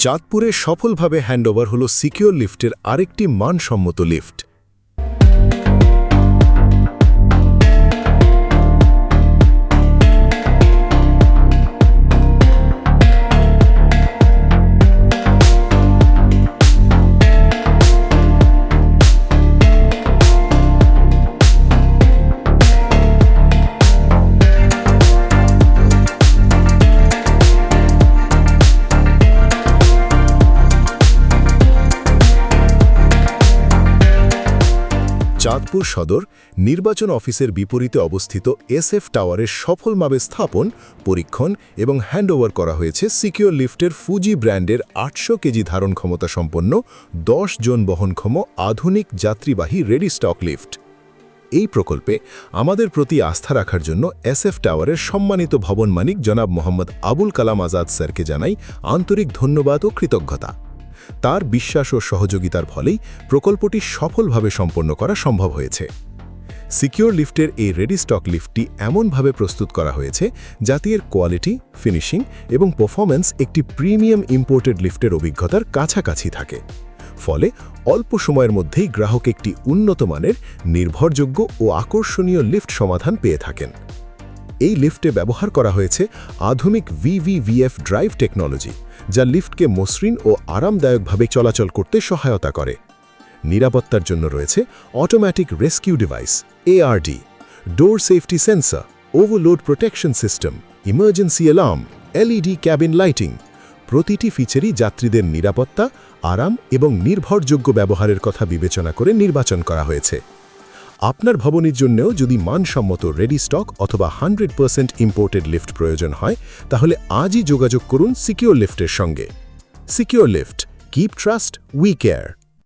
চাঁদপুরে সফলভাবে হ্যান্ডওভার হল সিকিউর লিফটের আরেকটি মানসম্মত লিফট। চাঁদপুর সদর নির্বাচন অফিসের বিপরীতে অবস্থিত SF টাওয়ারের সফলভাবে স্থাপন, পরীক্ষণ এবং হ্যান্ডওভার করা হয়েছে সিকিউর লিফটের ফুজি ব্র্যান্ডের 800 কেজি ধারণ ক্ষমতা সম্পন্ন 10 জন বহনক্ষম আধুনিক যাত্রীবাহী রেডি স্টক লিফট। এই প্রকল্পে আমাদের প্রতি আস্থা রাখার জন্য SF টাওয়ারের সম্মানিত ভবন মালিক জনাব মোহাম্মদ আবুল কালাম আজাদ স্যারকে জানাই আন্তরিক ধন্যবাদ ও কৃতজ্ঞতা। তার বিশ্বাস ও সহযোগিতার ফলেই প্রকল্পটি সফলভাবে সম্পন্ন করা সম্ভব হয়েছে। সিকিউর লিফটের এই রেডি স্টক লিফটটি এমনভাবে প্রস্তুত করা হয়েছে যাতে এর কোয়ালিটি, ফিনিশিং এবং পারফরম্যান্স একটি প্রিমিয়াম ইম্পোর্টেড লিফটের অভিজ্ঞতার কাছাকাছি থাকে। ফলে অল্প সময়ের মধ্যেই গ্রাহক একটি উন্নত মানের, নির্ভরযোগ্য ও আকর্ষণীয় লিফট সমাধান পেয়ে থাকেন। এই লিফটে ব্যবহার করা হয়েছে আধুনিক VVVF ড্রাইভ টেকনোলজি, যা লিফটকে মসৃণ ও আরামদায়কভাবে চলাচল করতে সহায়তা করে। নিরাপত্তার জন্য রয়েছে automatic rescue device ARD, door safety sensor, overload protection system, emergency alarm, LED cabin lighting. প্রতিটি ফিচারই যাত্রীদের নিরাপত্তা, আরাম এবং নির্ভরযোগ্য ব্যবহারের কথা বিবেচনা করে নির্বাচন করা হয়েছে। আপনার ভবনের জন্যও যদি মানসম্মত রেডি স্টক অথবা 100% ইম্পোর্টেড লিফট প্রয়োজন হয়, তাহলে আজই যোগাযোগ করুন সিকিউর লিফটের সঙ্গে। Secure lift, keep trust, we care.